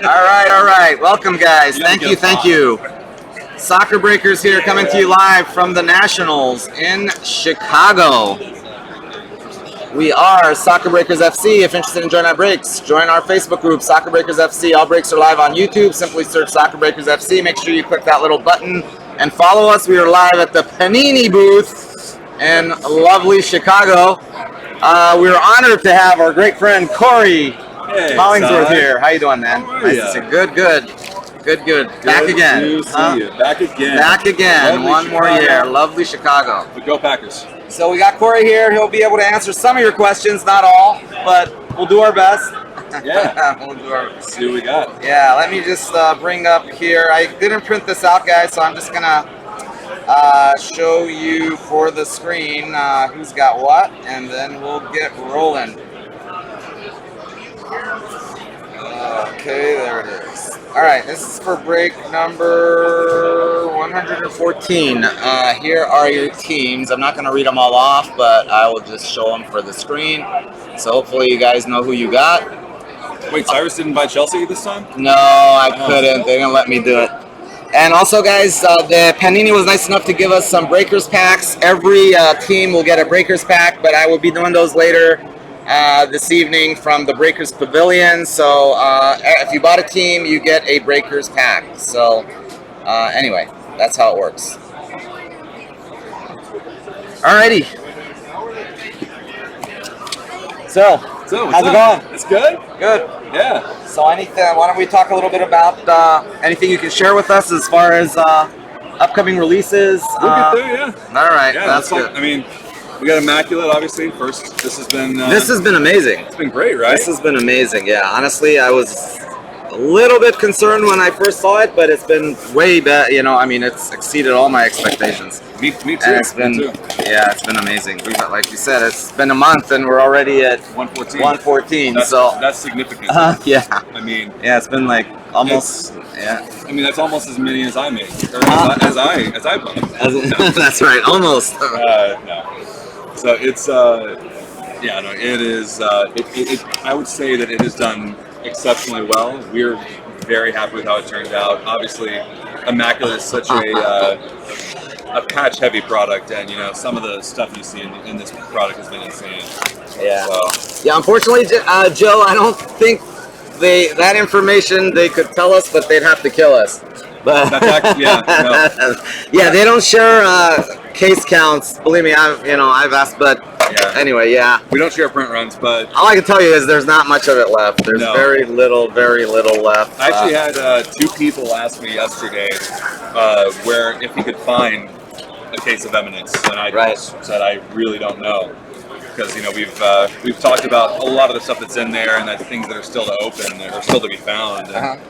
All right. Welcome, guys. Thank you. Soccer Breakers here, coming to you live from the Nationals in Chicago. We are Soccer Breakers FC. If interested in joining our breaks, join our Facebook group, Soccer Breakers FC. All breaks are live on YouTube. Simply search Soccer Breakers FC. Make sure you click that little button and follow us. We are live at the Panini booth in lovely Chicago. We are honored to have our great friend Corey Hollingsworth here. How you doing, man? Nice to see you. Good. Back again. To see you. Back again. Back again. Lovely One more Chicago. year. Lovely Chicago. But go Packers. So we got Corey here. He'll be able to answer some of your questions, not all, but we'll do our best. Yeah. We'll do our best. See what we got. Yeah, let me just bring up here. I didn't print this out, guys, so I'm just going to show you for the screen who's got what, and then we'll get rolling. Okay, there it is. All right, this is for break number 114. Here are your teams. I'm not going to read them all off, but I will just show them for the screen. So hopefully you guys know who you got. Wait, Cyrus didn't buy Chelsea this time? No, I couldn't. They didn't let me do it. And also, guys, the Panini was nice enough to give us some Breakers packs. Every team will get a Breakers pack, but I will be doing those later this evening from the Breakers Pavilion. So if you bought a team, you get a Breakers pack. So anyway, that's how it works. Alrighty. So how's it going? It's good. Good. Yeah. So anything? Why don't we talk a little bit about anything you can share with us as far as upcoming releases? We'll get there, yeah. All right, Yeah, that's good. I mean, we got Immaculate, obviously, first. This has been amazing. It's been great, right? This has been amazing, yeah. Honestly, I was a little bit concerned when I first saw it, but it's been way better. You know, I mean, it's exceeded all my expectations. Me too. And it's been, yeah, it's been amazing. Like you said, it's been a month and we're already at 114. That's significant. Yeah. I mean, yeah, it's been like almost. Yeah. I mean, that's almost as many as I made, or as I bought. No. That's right, almost. No. So it's yeah, no, it is. I would say that it has done exceptionally well. We're very happy with how it turned out. Obviously, Immaculate is such a patch-heavy product, and you know some of the stuff you see in this product has been insane. Yeah. So. Yeah. Unfortunately, Joe, I don't think that information they could tell us, but they'd have to kill us. But yeah, they don't share case counts. Believe me, I've asked, but anyway, yeah. We don't share print runs, but all I can tell you is there's not much of it left. There's very little left. I actually had 2 people ask me yesterday where if he could find a case of Eminence, and I just said I really don't know. Because we've talked about a lot of the stuff that's in there, and the things that are still to open or still to be found. And,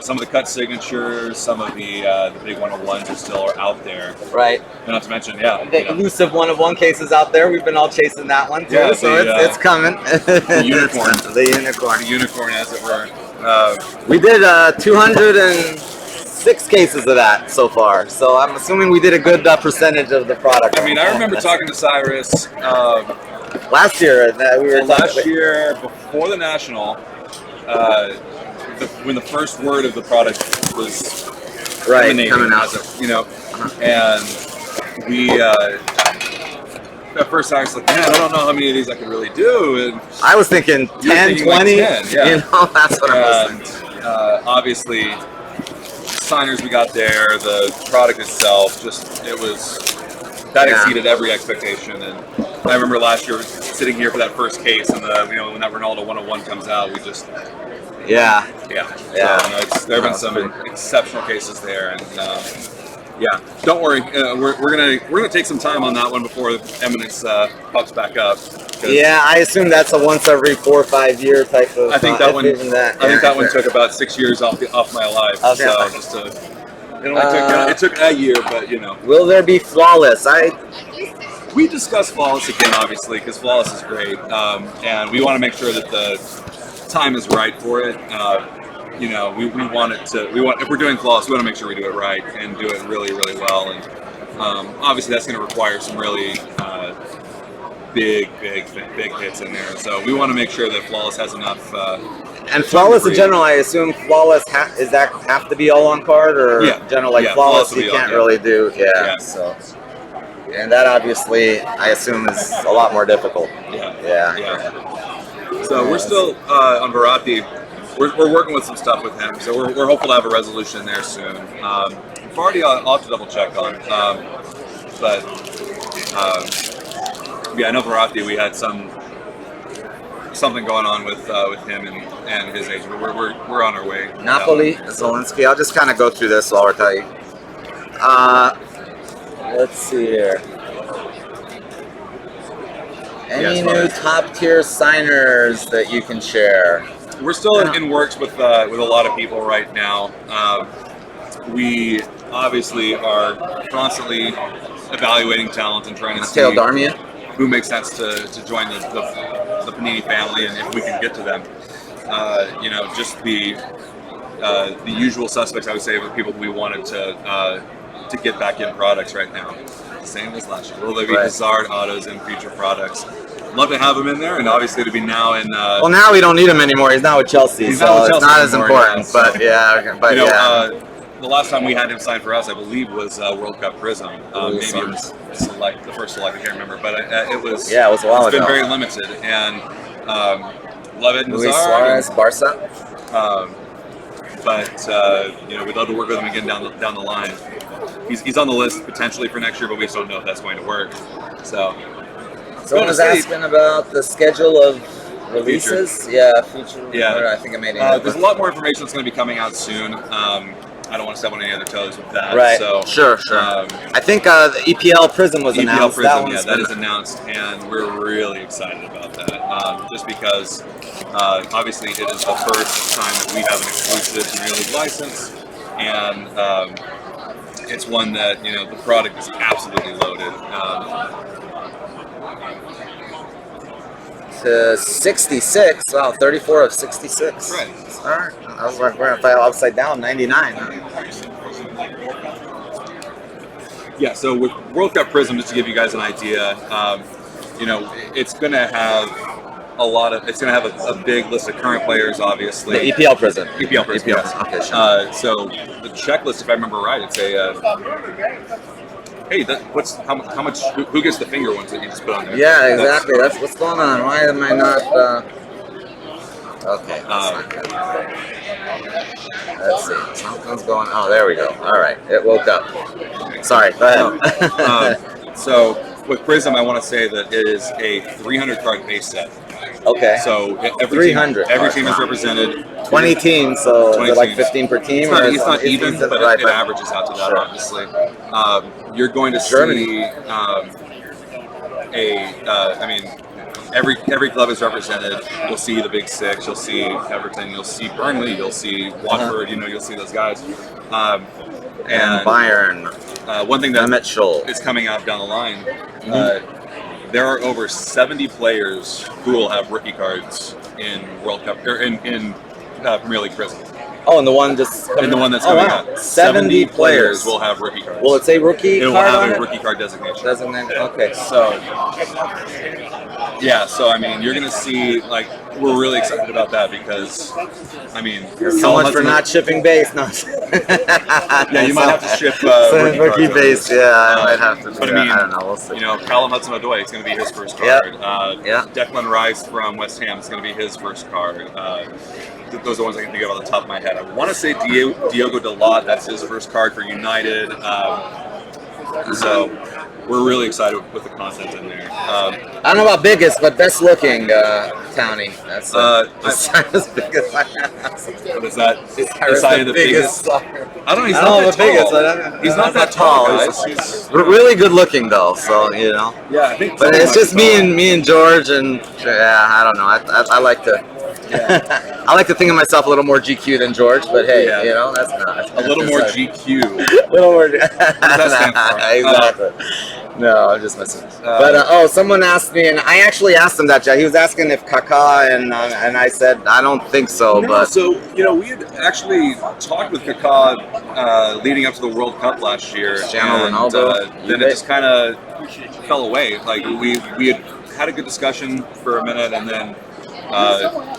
some of the cut signatures, some of the big 101s are still out there. Right. And not to mention, the elusive 101 cases out there. We've been all chasing that one too. Yeah, so it's coming. The unicorn. The unicorn, as it were. We did 206 cases of that so far. So I'm assuming we did a good percentage of the product. I mean, I remember talking to Cyrus. Last year, last year before the National, when the first word of the product was coming out, and we at first I was like, man, I don't know how many of these I could really do. And I was thinking 10, 20. Like 10, that's what I was thinking. Obviously, signers we got there, the product itself, that exceeded every expectation. And I remember last year sitting here for that first case, and when that Ronaldo 101 comes out, we just So, there have been some exceptional cases there, and don't worry, we're gonna take some time on that one before Eminence pops back up. Yeah, I assume that's a once every 4 or 5 year type of. I think that one. I think that one took about 6 years off my life. Okay. So it took a year, but Will there be Flawless? We discussed Flawless again, obviously, because Flawless is great, and we want to make sure that the time is right for it. We want it to. If we're doing Flawless, we want to make sure we do it right and do it really, really well. And obviously, that's going to require some really big hits in there. So we want to make sure that Flawless has enough And Flawless in general, I assume Flawless is that have to be all on card, or general like Flawless you can't really do. Yeah. So, and that obviously I assume is a lot more difficult. Yeah. So we're still on Verratti. We're working with some stuff with him, so we're hopeful to have a resolution there soon. Vardy, I'll have to double check on, but yeah, I know Verratti. We had something going on with him and his agent. We're on our way. Napoli, Zelensky. I'll just kind of go through this while we're talking. Let's see here. Any new top tier signers that you can share? We're still in works with a lot of people right now. We obviously are constantly evaluating talent and trying to see who makes sense to join the Panini family, and if we can get to them. Just the usual suspects, I would say, were people we wanted to get back in products right now. Same as last year. Will there be Hazard autos in future products? Love to have him in there, and obviously to be now in. Well, now we don't need him anymore. He's now with Chelsea, it's not as important. But the last time we had him sign for us, I believe, was World Cup Prism. Maybe it was the first select. I can't remember, but it was. Yeah, it was a while ago. It's been very limited, and love it. Luis Suarez, Barca. We'd love to work with him again down the line. He's on the list potentially for next year, but we just don't know if that's going to work. So. Someone was asking about the schedule of releases. Future. I think I made it. There's a lot more information that's going to be coming out soon. I don't want to step on any other toes with that. Right. So, sure. I think the EPL Prism was announced. That is announced, and we're really excited about that. Just because, obviously, it is the first time that we have an exclusive Premier League license, and it's one that the product is absolutely loaded. To 66. Wow, 34 of 66. Right. All right. I was like, we're gonna play upside down, 99. Yeah. So with World Cup Prism, just to give you guys an idea, it's going to have it's going to have a big list of current players, obviously. The EPL Prism. EPL Prism. Yes. Okay. Sure. So the checklist, if I remember right, it's a. Hey, how much? Who gets the finger ones that you just put on there? Yeah, exactly. That's what's going on. Why am I not? Okay. Let's see. Something's going. Oh, there we go. All right. It woke up. Sorry. Go ahead. So with Prism, I want to say that it is a 300 card base set. Okay. So every 300. Every team is represented. 20 teams, so 20 is it like 15 per team? It's not even, but it averages out to that, obviously. You're going to see every club is represented. You'll see the Big Six. You'll see Everton. You'll see Burnley. You'll see Watford. You'll see those guys. And Bayern. One thing that is coming out down the line. There are over 70 players who will have rookie cards in World Cup or in Premier League Prism. Oh, and the one that's coming out. 70 players will have rookie cards. Will it say rookie card? It will have a rookie card designation. Okay. So, I mean, you're going to see, we're really excited about that because, I mean... So much for not shipping base. No. Yeah, you might have to ship rookie base. Yeah, I might have to. But I mean, I don't know. We'll see. Callum Hudson-Odoi, it's going to be his first card. Yeah. Declan Rice from West Ham, it's going to be his first card. Those are the ones I can think of on the top of my head. I want to say Diogo Dalot, that's his first card for United. So we're really excited with the content in there. I don't know about biggest, but best looking, Townie. That's Cyrus biggest. What is that? Is Cyrus the biggest? I don't know. He's not that tall. He's not that tall, guys. He's really good looking though. So Yeah, I think. But it's just me and George, and I don't know. I like to. I like to think of myself a little more GQ than George, but hey, that's not a little more GQ. A little more. What does that stand for? Exactly. No, I'm just messing. But someone asked me, and I actually asked him that. He was asking if Kaká, and I said I don't think so. No, but so we had actually talked with Kaká leading up to the World Cup last year, Cristiano Ronaldo. Then it just kind of fell away. We had a good discussion for a minute, and then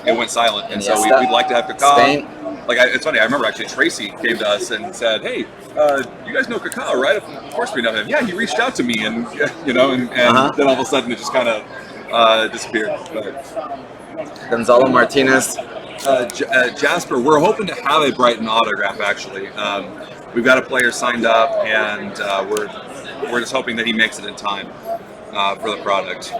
it went silent, and so Iniesta. we'd like to have Kaká. Spain. Like it's funny, I remember actually Tracy came to us and said, "Hey, you guys know Kaká, right? Of course we know him. Yeah, he reached out to me, and you know, and then all of a sudden it just kind of disappeared." But Gonzalo Martinez. Jasper, we're hoping to have a Brighton autograph. Actually, we've got a player signed up, and we're just hoping that he makes it in time for the product.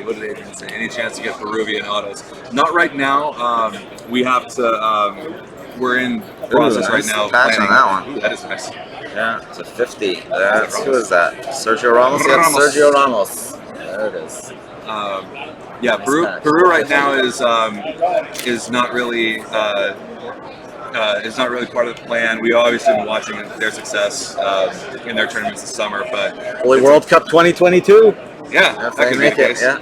What did Adrian say? Any chance to get Peruvian autos? Not right now. We have to. We're in process right now. Patch on that one. Ooh, that is nice. Yeah, it's a 50. Who is that? Sergio Ramos. Yeah, Sergio Ramos. There it is. Yeah, Peru right now is not really part of the plan. We obviously been watching their success in their tournaments this summer, but Only World Cup 2022. Yeah, that could be the case. Yeah.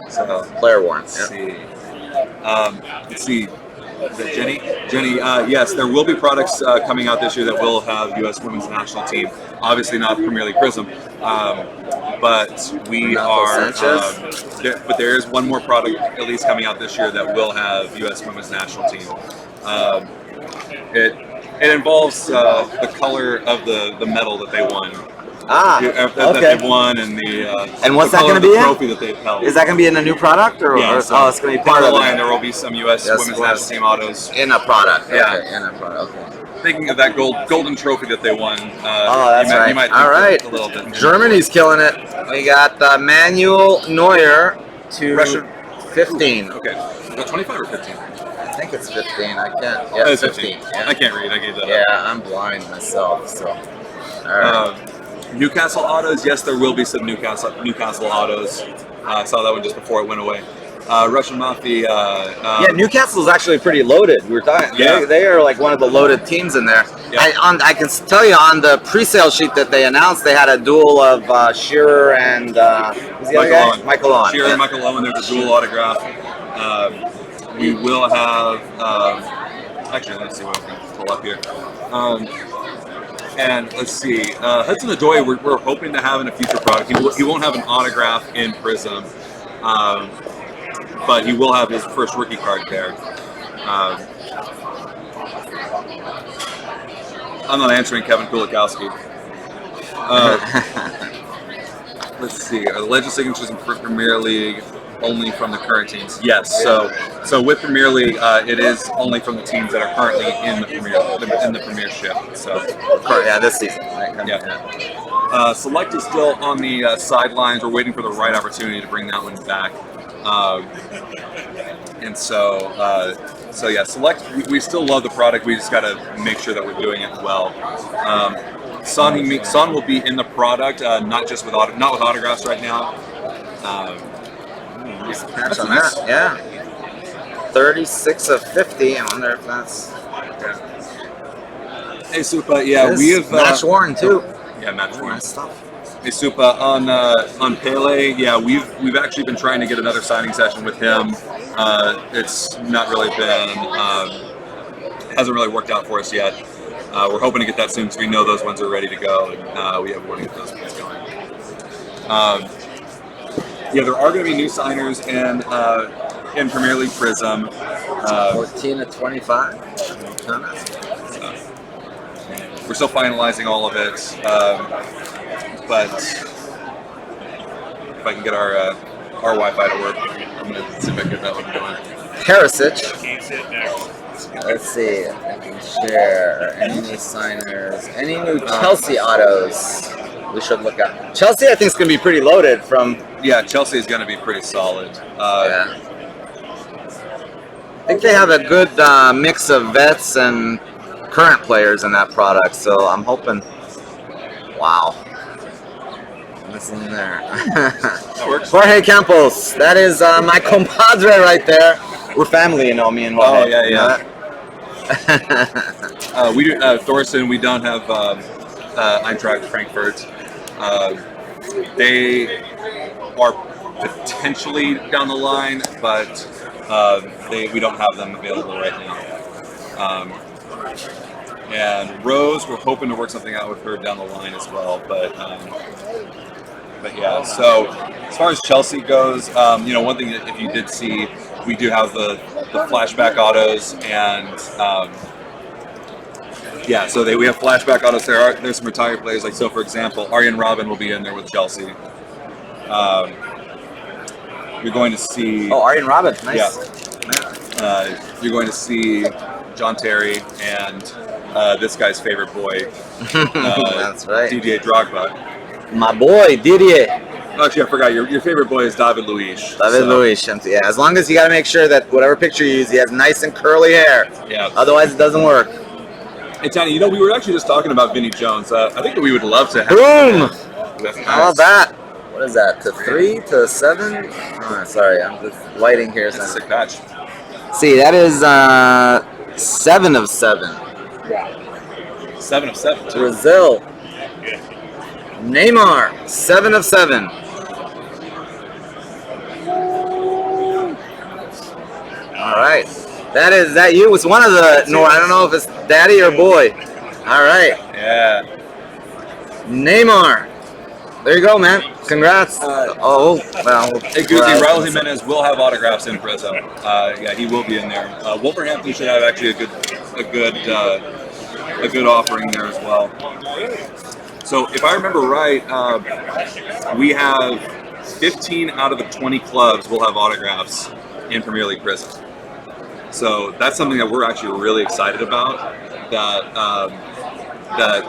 So player warrants. Let's see. Is that Jenny? Jenny, yes, there will be products coming out this year that will have U.S. Women's National Team. Obviously not Premier League Prism, but we are. But there is one more product at least coming out this year that will have U.S. Women's National Team. It involves the color of the medal that they won. That they've won, and and what's that going to be in? Trophy that they've held. Is that going to be in a new product, or it's going to be part of it? There will be some U.S. Women's National Team autos in a product. Yeah, okay, in a product. Okay. Thinking of that golden trophy that they won. That's right. You might all right. a little bit. Germany's killing it. We got Manuel Neuer to Russian 15. Okay, 25 or 15? I think it's 15. I can't. Yeah, it's 15. Yeah. I can't read. I gave that. Yeah, I'm blind myself. So. All right. Newcastle autos, yes, there will be some Newcastle autos. I saw that one just before it went away. Russian Mafia. Yeah, Newcastle is actually pretty loaded. We were talking. Yeah. They are like one of the loaded teams in there. Yeah. I can tell you on the pre-sale sheet that they announced, they had a duel of Shearer and Michael Owen. Shearer and Michael Owen. There's a dual autograph. We will have. Actually, let's see what I can pull up here. And let's see, Hudson Odoi, we're hoping to have in a future product. He won't have an autograph in Prism, but he will have his first rookie card there. I'm not answering Kevin Kulikowski. Let's see, are the legend signatures in Premier League only from the current teams? Yes. So with Premier League, it is only from the teams that are currently in the Premiership. So this season. Yeah. Select is still on the sidelines. We're waiting for the right opportunity to bring that one back. And so yeah, Select. We still love the product. We just got to make sure that we're doing it well. Son will be in the product, not with autographs right now. Patch on that. Yeah. 36 of 50. I wonder if that's. Hey Supa, yeah, we have match worn too. Yeah, match worn. Nice stuff. Hey Supa, on Pele, yeah, we've actually been trying to get another signing session with him. It's not really been hasn't really worked out for us yet. We're hoping to get that soon because we know those ones are ready to go, and we have one to get those ones going. Yeah, there are going to be new signers in Premier League Prism. 14 to 25. We're still finalizing all of it, but if I can get our Wi-Fi to work, I'm going to see if I can get that one going. Perisic. Let's see if I can share any new signers, any new Chelsea autos. We should look at Chelsea. I think is going to be pretty loaded from. Yeah, Chelsea is going to be pretty solid. Yeah. I think they have a good mix of vets and current players in that product. So I'm hoping. Wow. What's in there? That works. Jorge Campos. That is my compadre right there. We're family, you know, me and Jorge. Oh yeah. We do Thorsten. We don't have Eintracht Frankfurt. They are potentially down the line, but we don't have them available right now. And Rose, we're hoping to work something out with her down the line as well, but But yeah, so as far as Chelsea goes, you know, one thing that if you did see, we do have the flashback autos, and yeah, so we have flashback autos. There's some retired players, like so for example, Arjen Robben will be in there with Chelsea. You're going to see. Oh, Arjen Robben, nice. Yeah. You're going to see John Terry and this guy's favorite boy. That's right. Didier Drogba. My boy, Didier. Actually, I forgot. Your favorite boy is David Luiz. David Luiz. Yeah, as long as you got to make sure that whatever picture you use, he has nice and curly hair. Yeah. Otherwise, it doesn't work. Hey, Tony, you know, we were actually just talking about Vinny Jones. I think that we would love to have Boom! That's nice. How about that? What is that? To 3 to 7? Oh, sorry, I'm just lighting here. That's a sick patch. See, that is 7 of 7. 7 of 7. Too. Brazil. Neymar, 7 of 7. All right. Is that you? It's one of the. No, I don't know if it's daddy or boy. All right. Yeah. Neymar. There you go, man. Congrats. Oh, well. Hey, Guzzi, Raul Jimenez will have autographs in Prism. Yeah, he will be in there. Wolverhampton should have actually a good offering there as well. So, if I remember right, we have 15 out of the 20 clubs will have autographs in Premier League Prism. So that's something that we're actually really excited about. That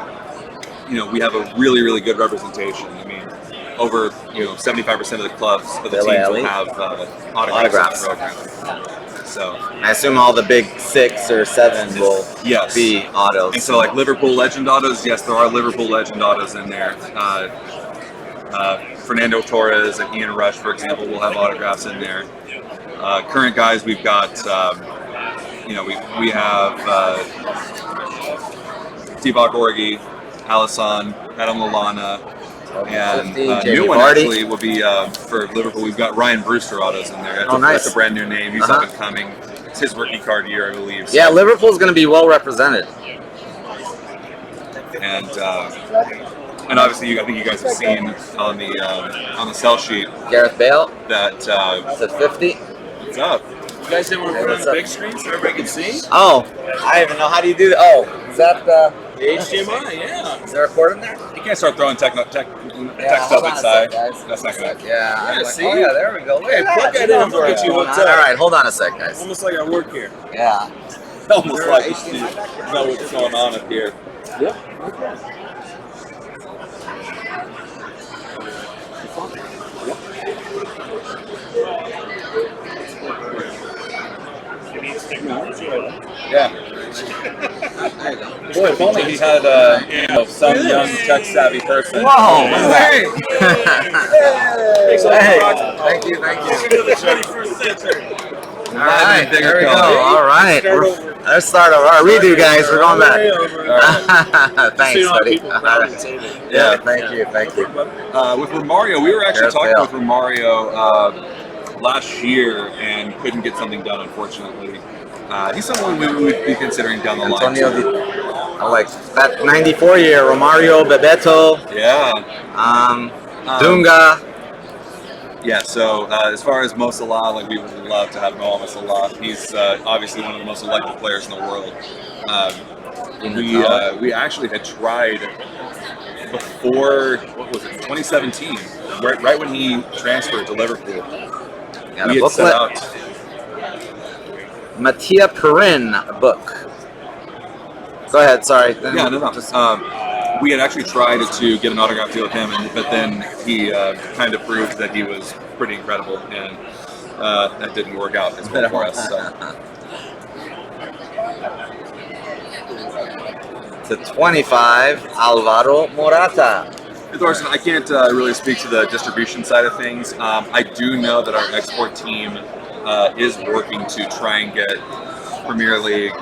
you know, we have a really good representation. I mean, over 75% of the clubs of the teams will have autographs. In the program. So I assume all the big 6 or 7 will be autos. And so like Liverpool Legend autos, yes, there are Liverpool Legend autos in there. Fernando Torres and Ian Rush, for example, will have autographs in there. Current guys, we've got, we have Divock Origi, Alisson, Adam Lallana, and new one actually will be for Liverpool. We've got Ryan Brewster autos in there. That's a brand new name. He's up and coming. It's his rookie card year, I believe. So. Yeah, Liverpool's going to be well represented. And obviously, I think you guys have seen on the sell sheet. Gareth Bale. That it's a 50. What's up? You guys didn't want to put it on the big screen so everybody can see? Oh, I don't even know. How do you do that? Oh, is that the HDMI? Yeah. Is there a cord in there? You can't start throwing text up inside. That's not good. Yeah. See? Oh, yeah, there we go. Hey, plug that in before get you hooked up. All right, hold on a sec, guys. Almost like I work here. Yeah. Almost like you know what's going on up here. Yep. Yeah. Boy, if only he had some young tech-savvy person. Whoa! Hey! Thank you. All right, there we go. All right, let's start over. All right, redo, guys. We're going back. Thanks, buddy. Yeah, thank you. With Romario, we were actually talking with Romario last year and couldn't get something done, unfortunately. He's someone we would be considering down the line. I like that 94 year Romario, Bebeto. Yeah. Dunga. Yeah, so as far as Mo Salah, like we would love to have Mohamed Salah. He's obviously one of the most electric players in the world. We actually had tried before, what was it, 2017, right when he transferred to Liverpool. Got a booklet. Mattia Perin book. Go ahead, sorry. Yeah, no. We had actually tried to get an autograph deal with him, but then he kind of proved that he was pretty incredible, and that didn't work out as well for us. So. To 25, Alvaro Morata. Thorsten, I can't really speak to the distribution side of things. I do know that our export team is working to try and get Premier League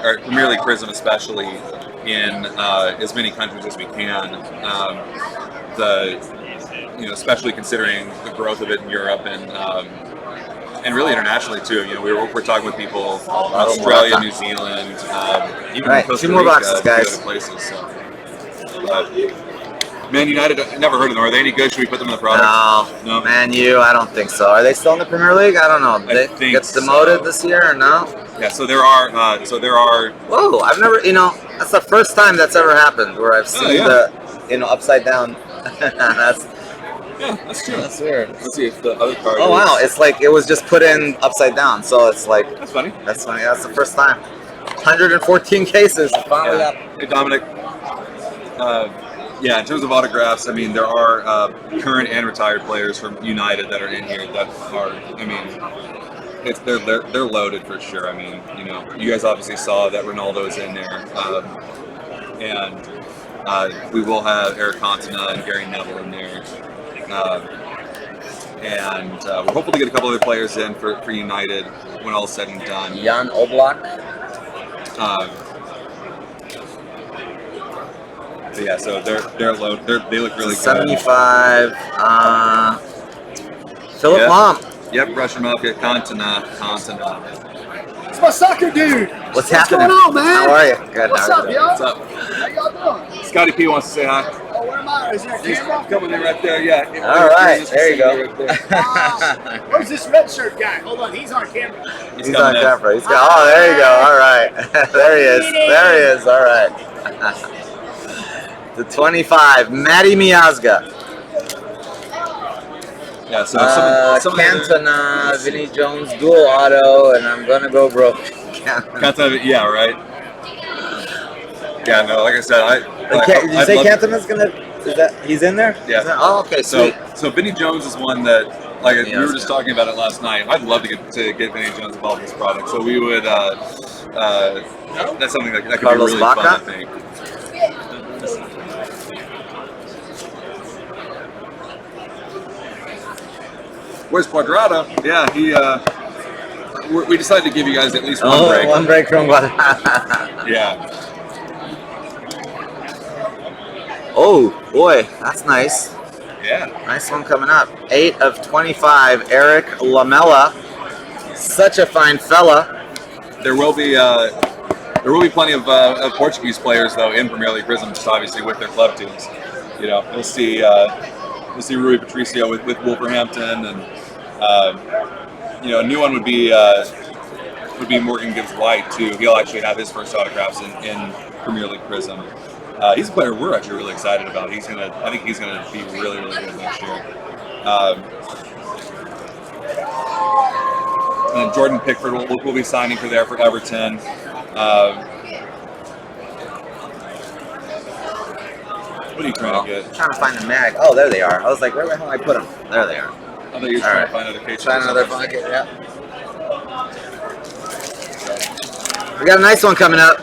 Prism especially in as many countries as we can. Especially considering the growth of it in Europe and really internationally too. We're talking with people in Australia, New Zealand, even Costa Rica, 2 more boxes, guys. Other places. So. Man United, I never heard of them. Are they any good? Should we put them in the product? No, Man U, I don't think so. Are they still in the Premier League? I don't know. They think get demoted so. this year or no? Yeah, so there are. Whoa! I've never. That's the first time that's ever happened where I've seen the upside down. That's true. That's weird. Let's see if the other card. Oh wow! It's like it was just put in upside down, so it's like That's funny. That's funny. That's the first time. 114 cases. Finally got. Hey Dominic. Yeah, in terms of autographs, I mean, there are current and retired players from United that are in here that are. I mean, they're loaded for sure. I mean, you guys obviously saw that Ronaldo's in there, and we will have Eric Cantona and Gary Neville in there, and we're hoping to get a couple other players in for United when all's said and done. Jan Oblak. So yeah, so they're low. They look really 75. Philip Lahm. Yep, Russian Milk, Cantona. It's my soccer dude. What's happening? going on, man? How are you? Good. What's how up, are you y'all? What's up? How y'all doing? Scotty P wants to say hi. Oh, where am I? Is there a He's camera? coming in right there. Yeah. All right, there you go. Where's this red shirt guy? Hold on, he's on camera. He's on camera. He's got. Oh, there you go. All right. There he is. There he is. All right. The 25, Matty Miazga. Yeah. So some Cantona, Vinny Jones, dual auto, and I'm gonna go broke. Cantona, yeah, right. Yeah, no, like I said, Did you say Cantona's gonna? Is that he's in there? Yeah. Oh, okay. Sweet. So Vinny Jones is one that, like we were just talking about it last night. I'd love to get Vinny Jones involved in this product. So we would. That's something that could Carlos be really Vaca? fun, I think. Where's Quadrado? Yeah, we decided to give you guys at least one break. One break from Guadalajara. Yeah. Oh boy, that's nice. Yeah. Nice one coming up. 8 of 25, Eric Lamela. Such a fine fella. There will be plenty of Portuguese players though in Premier League Prism, just obviously with their club teams. You'll see Rui Patricio with Wolverhampton, and a new one would be Morgan Gibbs White too. He'll actually have his first autographs in Premier League Prism. He's a player we're actually really excited about. I think he's gonna be really, really good next year. And Jordan Pickford will be signing for Everton. What are you trying to get? I'm trying to find the mag. Oh, there they are. I was like, where the hell did I put them? There they are. I thought you were trying to find other cases. Find another bucket, yeah. We got a nice one coming up.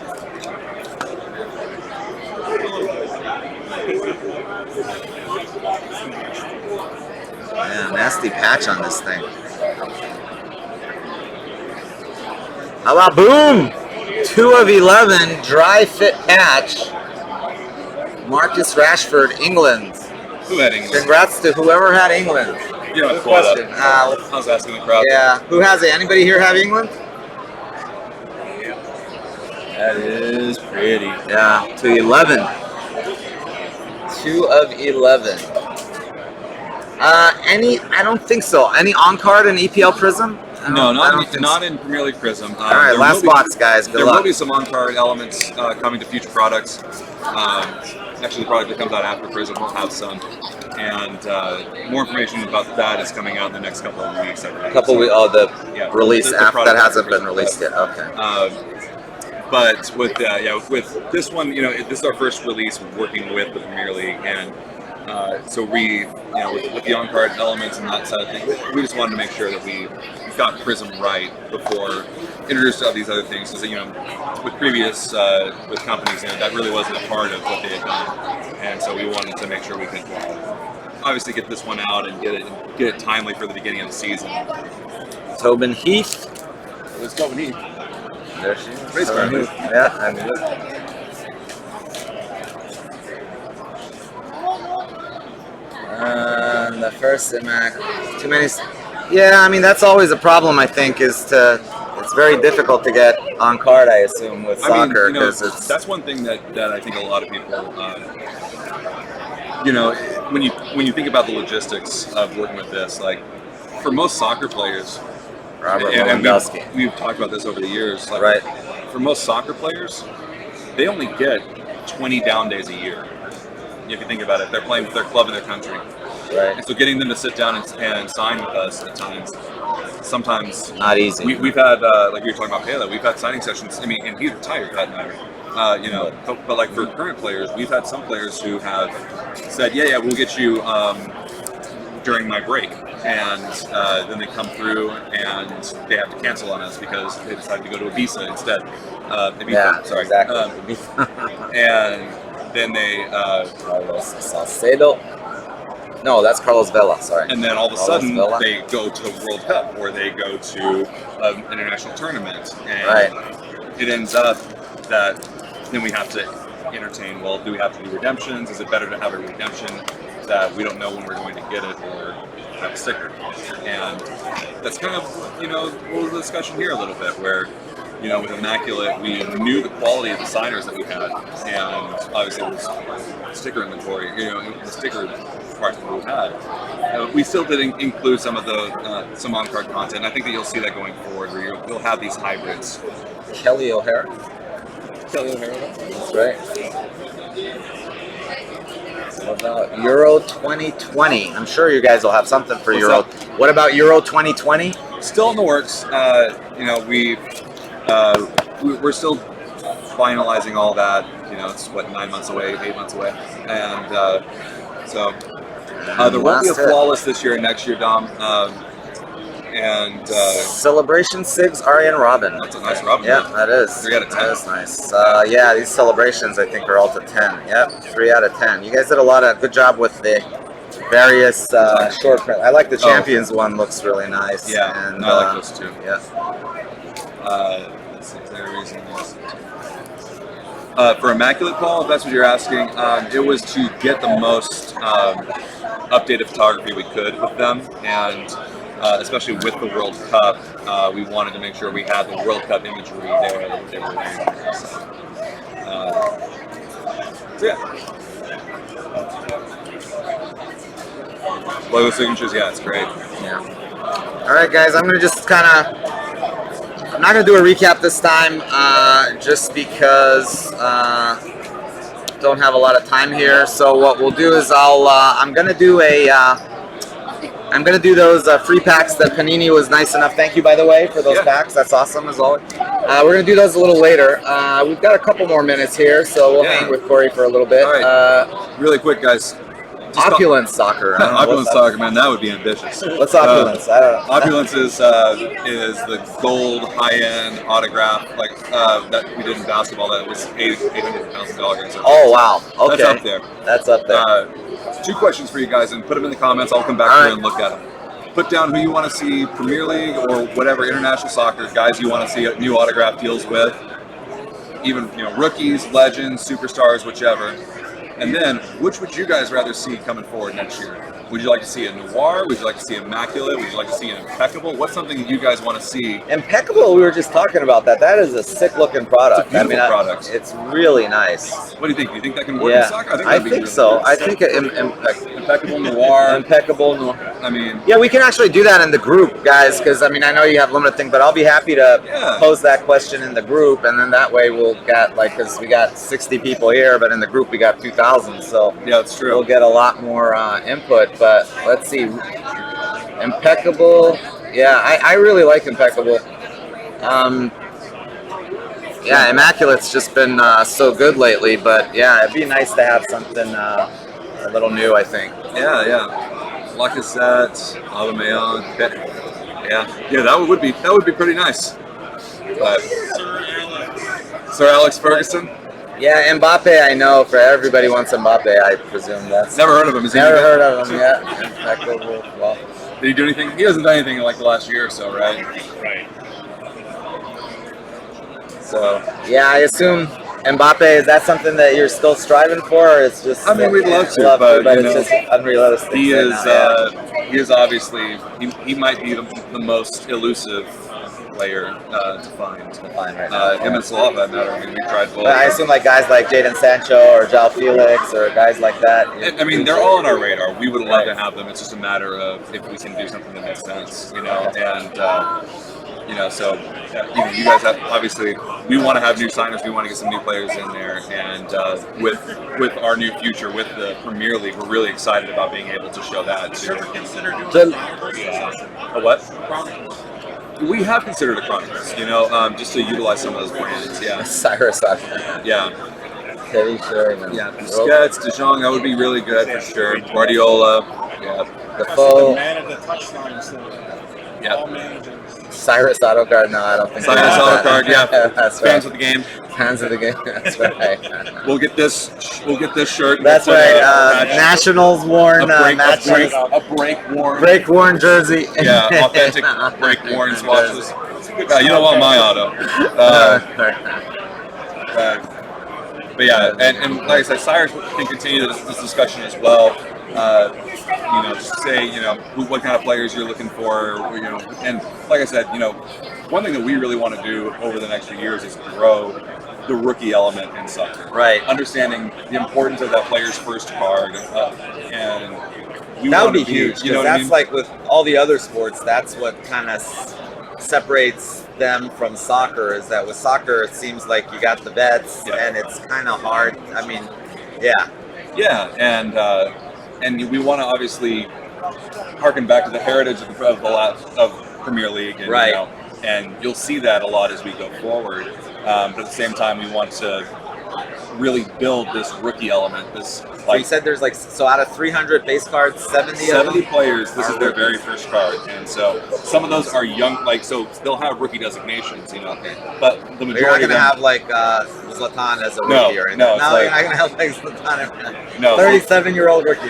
Yeah, nasty patch on this thing. How about boom? 2 of 11, dry fit patch. Marcus Rashford, England. Who had England? Congrats to whoever had England. You know, Good question. I was asking the crowd. Yeah, who has it? Anybody here have England? That is pretty. Yeah, to 11. 2 of 11. I don't think so. Any on card in EPL Prism? No, not in Premier League Prism. All right, last box, guys. Good There luck. will be some on-card elements coming to future products. Actually, the product that comes out after Prism will have some, and more information about that is coming out in the next couple of weeks. The release the after product that hasn't after been released yet. Okay. But with this one, this is our first release working with the Premier League, and so we, with the on-card elements and that side of things, we just wanted to make sure that we got Prism right before introducing all these other things. Because with previous with companies, that really wasn't a part of what they had done, and so we wanted to make sure we could obviously get this one out and get it timely for the beginning of the season. Tobin Heath. Let's go, Heath. There she is. Race car. Yeah, I mean, the first Immaculate. Too many. Yeah, I mean that's always a problem. I think it's very difficult to get on card. I assume with soccer because that's one thing that I think a lot of people you know, when you think about the logistics of working with this, like for most soccer players, Robert and Lewandowski. we've talked about this over the years, like, Right. for most soccer players, they only get 20 down days a year. If you think about it, they're playing with their club in their country. Right. And so getting them to sit down and sign with us at times, sometimes Not easy. We've had, like we were talking about Pele, we've had signing sessions. I mean, and he's retired for that matter. You know, but like for current players, we've had some players who have said, yeah, we'll get you during my break. And then they come through and they have to cancel on us because they decided to go to Ibiza instead. Ibiza, Yeah, sorry. exactly. And then they... Carlos Salcedo. No, that's Carlos Vela, sorry. And then all of a Carlos sudden, Vela. they go to the World Cup or they go to an international tournament. And Right. it ends up that then we have to entertain, well, do we have to do redemptions? Is it better to have a redemption that we don't know when we're going to get it, or have a sticker? And that's kind of, you know, the discussion here a little bit, where, you know, with Immaculate, we knew the quality of the signers that we had, and obviously it was sticker inventory, you know, the sticker parts that we had. We still did include some of the some on-card content. I think that you'll see that going forward, where you'll have these hybrids. Kelly O'Hara. That's right. What about Euro 2020? I'm sure you guys will have something for What's Euro. up? What about Euro 2020? Still in the works. You know, we're still finalizing all that. You know, it's what, 9 months away, 8 months away, and so there won't be a Last hit. flawless this year and next year, Dom. And Celebration Sigs, Aryan Robin. that's a nice Robin. Yeah, that is. 3 out of 10. That is nice. Yeah, these celebrations I think are all to 10. Yep, 3 out of 10. You guys did a lot of good job with the various short print. I like the Champions one. Looks really nice. Yeah, and I like those too. Yeah. Let's see, is there a reason for Immaculate, Paul, if that's what you're asking, it was to get the most updated photography we could with them, and especially with the World Cup, we wanted to make sure we had the World Cup imagery there that they were wearing. So yeah. Logo signatures, yeah, it's great. Yeah. All right, guys. I'm gonna just kind of. I'm not gonna do a recap this time, just because don't have a lot of time here. So what we'll do is I'm gonna do a. I'm gonna do those free packs that Panini was nice enough. Thank you, by the way, for those packs. That's awesome as always. We're gonna do those a little later. We've got a couple more minutes here, so we'll hang with Corey for a little bit. All right. Really quick, guys. Opulence soccer. I don't know Opulence what's soccer, man, that would be ambitious. What's opulence? I don't know. Opulence is the gold high-end autograph like that we did in basketball. That was $800,000. Oh wow. Okay. That's up there. That's up there. 2 questions for you guys, and put them in the comments. I'll come back All here right. and look at them. Put down who you want to see Premier League or whatever international soccer guys you want to see new autograph deals with. Even, you know, rookies, legends, superstars, whichever. And then, which would you guys rather see coming forward next year? Would you like to see a Noir? Would you like to see Immaculate? Would you like to see an Impeccable? What's something that you guys want to see? Impeccable. We were just talking about that. That is a sick-looking product. It's a beautiful product. It's really nice. What do you think? Do you think that can work Yeah, in soccer? I that'd be think really so. good. I think Impeccable Noir. Impeccable Noir. I mean, Yeah, we can actually do that in the group, guys. Because I mean, I know you have limited thing, but I'll be happy to Yeah. pose that question in the group, and then that way we'll get because we got 60 people here, but in the group we got 2,000, so yeah, it's true. we'll get a lot more input. But let's see, Impeccable. Yeah, I really like Impeccable. Yeah, Immaculate's just been so good lately, but yeah, it'd be nice to have something a little new, I think. Yeah. Lacazette, Aubameyang. Yeah, that would be pretty nice. But Sir Alex Ferguson. Yeah, Mbappe, I know for everybody wants Mbappe, I presume that's. Never heard of him. Is he Never any good? heard of him yet. Impeccable. Well, Did he do anything? He hasn't done anything in like the last year or so, right? Right. so yeah, I assume Mbappe, is that something that you're still striving for, or it's just? I mean, we'd love to, but, you it's know, just unrealistic. He right is. now, yeah. He is obviously. He might be the most elusive player to find. Fine, right now. Him and Salah, for that matter. I mean, we tried both. But I assume like guys like Jadon Sancho or João Felix or guys like that. I mean, they're all on our radar. We would love to have them. It's just a matter of if we can do something that makes sense, you know. And so you guys have, obviously, we want to have new signers. We want to get some new players in there. And with our new future with the Premier League, we're really excited about being able to show that too. A what? We have considered a Chronicles, just to utilize some of those brands. Yeah. Cyrus. Yeah. Pretty sure. Yeah. Busquets, De Jong, that would be really good for sure. Guardiola. Yeah. The full. Man of the touchline. So Yeah. all managers. Cyrus auto card? No, I don't think. Cyrus auto card. Yeah. That's Fans right. of the game. Fans of the game. That's right. We'll get this shirt. That's We'll put right. Nationals worn matches. a break worn. Break worn jersey. Yeah, authentic break worn swatches. You don't want my auto. But yeah, and like I said, Cyrus can continue this discussion as well. Just say, what kind of players you're looking for, and like I said, one thing that we really want to do over the next few years is grow the rookie element in soccer. Right. Understanding the importance of that player's first card, and that would be huge, You know because what I that's mean? like with all the other sports, that's what kind of separates them from soccer, is that with soccer it seems like you got the vets and it's kind of hard. I mean, Yeah, and we want to obviously harken back to the heritage of Premier League, and, Right. And you'll see that a lot as we go forward. But at the same time, we want to really build this rookie element. So you said there's out of 300 base cards, 70 players, this is their rookies. very first card, and so some of those are young, so they'll have rookie designations, but the majority You're not of gonna them, have Zlatan as a No, rookie or anything. no, it's you're like- not gonna have Zlatan. No. 37-year-old rookie.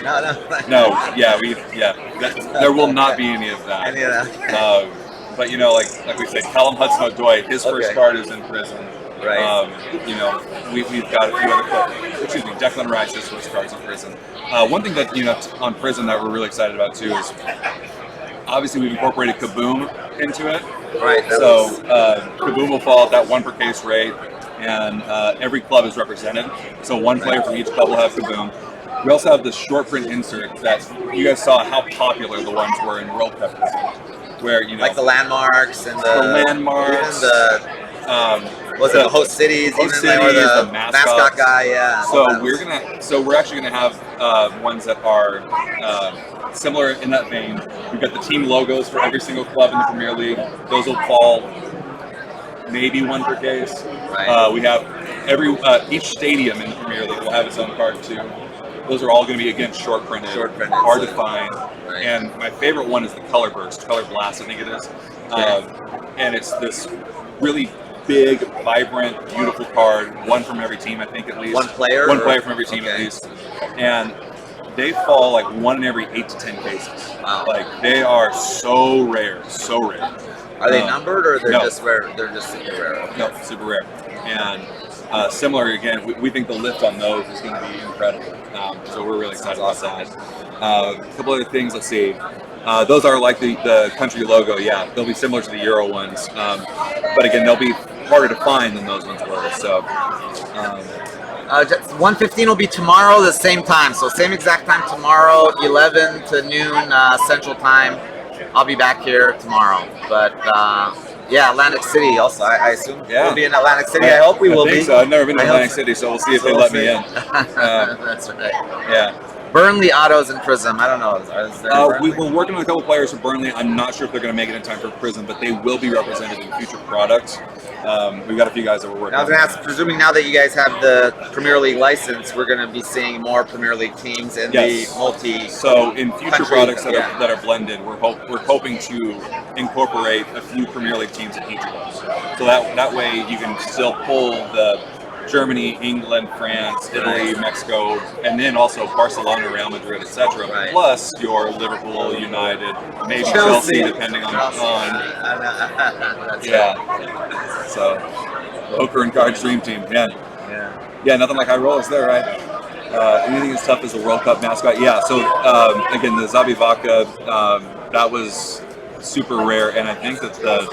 No. there will not be any of that. Any of that. But like we said, Callum Hudson-Odoi, his first Okay. card is in prison. Right. We've got a few other players. Excuse me, Declan Rice, his first card's in prison. One thing that on prison that we're really excited about too is obviously we've incorporated Kaboom into it. Right. So Kaboom will fall at that 1 per case rate, and every club is represented. So one player from each club will have Kaboom. We also have this short print insert that you guys saw how popular the ones were in World Cup, where like the landmarks and the landmarks, even the host cities, or the mascot guy, yeah. So we're actually gonna have ones that are similar in that vein. We've got the team logos for every single club in the Premier League. Those will fall maybe 1 per case. Right. We have each stadium in the Premier League will have its own card too. Those are all going to be, again, short printed, hard to find. Right. And my favorite one is the Color Burst, Color Blast, I think it is. And it's this really big, vibrant, beautiful card. One from every team, I think, at least. One player from every team, at least. And they fall like 1 in every 8 to 10 cases. Wow. Like, they are so rare, so rare. Are they numbered, or they're no. just rare? They're just super rare. No, super rare. And similar, again, we think the lift on those is going to be incredible. So we're really excited about that. A couple other things, let's see. Those are like the country logo, yeah. They'll be similar to the Euro ones. But again, they'll be harder to find than those ones were. So 1:15 will be tomorrow, the same time. So same exact time tomorrow, 11 to noon Central Time. I'll be back here tomorrow. But Atlantic City also. I assume we'll be in Atlantic City. I hope we will be. So I've never been to Atlantic City, so we'll see if they let me in. That's right. Yeah. Burnley autos in Prism. I don't know. Is there we're working with a couple players from Burnley. I'm not sure if they're going to make it in time for Prism, but they will be represented in future products. We've got a few guys that we're working I was on. going to ask, presuming now that you guys have the Premier League license, we're going to be seeing more Premier League teams in the multi. So in future country, products that are blended, we're hoping to incorporate a few Premier League teams in each of those. So that way you can still pull the Germany, England, France, Italy, Mexico, and then also Barcelona, Real Madrid, etc. Right. Plus your Liverpool, United, maybe Chelsea, depending on. So, poker and cards dream team, yeah. Nothing like high rollers there, right? Anything as tough as a World Cup mascot, yeah. So again, the Zabi Vaca, that was super rare, and I think that the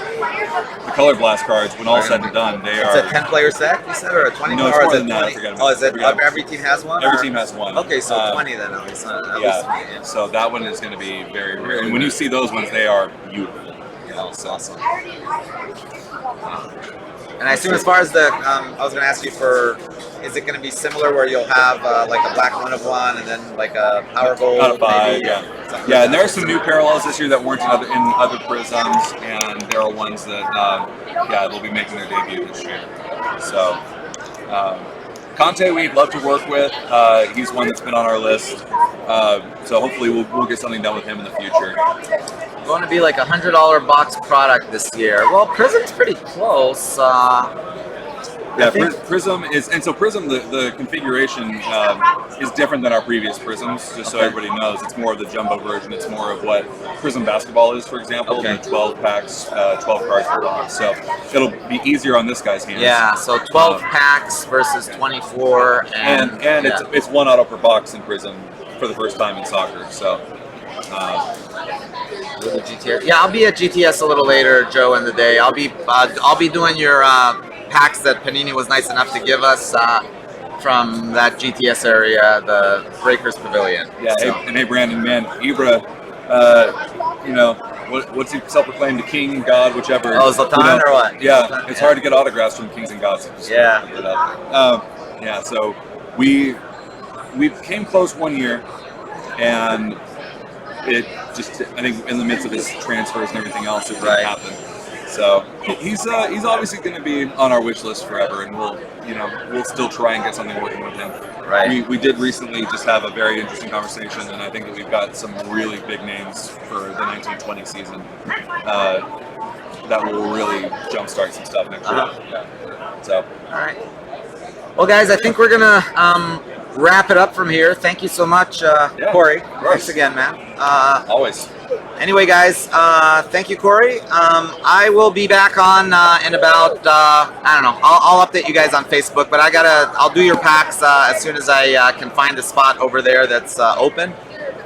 color blast cards, when all said and done, they It's are. a 10-player set, you said, or a 20? No, it's or more is than it that. 20? Forget Oh, is it about it. every team has one? Every or? team has one. Okay, so 20 then at least. At least, Yeah. So that one is going to be very rare, and when you see those ones, they are beautiful. Yeah, it's awesome. And I assume as far as the, I was going to ask you for, is it going to be similar where you'll have like a black 1 of 1 and then like a power gold? Out of 5, maybe, yeah. something Yeah, like and there that? are some new parallels this year that weren't in other prisms, and there are ones that, yeah, they'll be making their debut this year. So, Conte, we'd love to work with. He's one that's been on our list. So hopefully we'll get something done with him in the future. Going to be like $100 box product this year. Well, Prism's pretty close. Yeah, Prism is, and so Prism, the configuration is different than our previous Prisms, just so everybody knows. It's more of the jumbo version. It's more of what Prism basketball is, for example, the 12 packs, 12 cards per box. So it'll be easier on this guy's hands. Yeah, so 12 packs versus 24. And yeah. it's 1 auto per box in Prism for the first time in soccer. So. Yeah, I'll be at GTS a little later, Joe, in the day. I'll be doing your packs that Panini was nice enough to give us from that GTS area, the Breakers Pavilion. Yeah, so. Hey Brandon, man, Ibra, you know, what's he self-proclaimed, the king, god, whichever. Oh, Zlatan or what? Yeah, Zlatan, it's hard to get autographs from kings and gods. Yeah. Yeah, so we came close one year, and it just, I think in the midst of his transfers and everything else, it didn't happen. So he's obviously going to be on our wish list forever, and we'll still try and get something working with him. Right. We did recently just have a very interesting conversation, and I think that we've got some really big names for the 1920 season that will really jumpstart some stuff next year. Yeah. So. All right. Well, guys, I think we're gonna wrap it up from here. Thank you so much, Corey. Thanks again, man. Always. Anyway, guys, thank you, Corey. I will be back on in about I don't know. I'll update you guys on Facebook, but I'll do your packs as soon as I can find a spot over there that's open.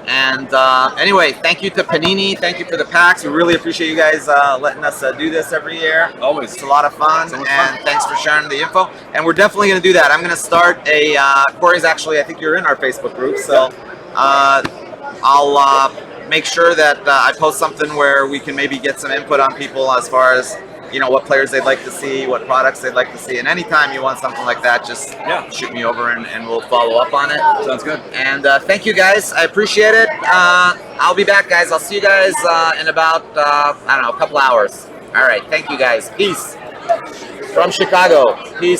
And anyway, thank you to Panini. Thank you for the packs. We really appreciate you guys letting us do this every year. Always. It's a lot of fun. And thanks for sharing the info. And we're definitely going to do that. I'm going to start a, Corey's actually, I think you're in our Facebook group. So I'll make sure that I post something where we can maybe get some input on people as far as, you know, what players they'd like to see, what products they'd like to see. And anytime you want something like that, just shoot me over and we'll follow up on it. Sounds good. And thank you, guys. I appreciate it. I'll be back, guys. I'll see you guys in about, I don't know, a couple hours. All right. Thank you, guys. Peace. From Chicago. Peace.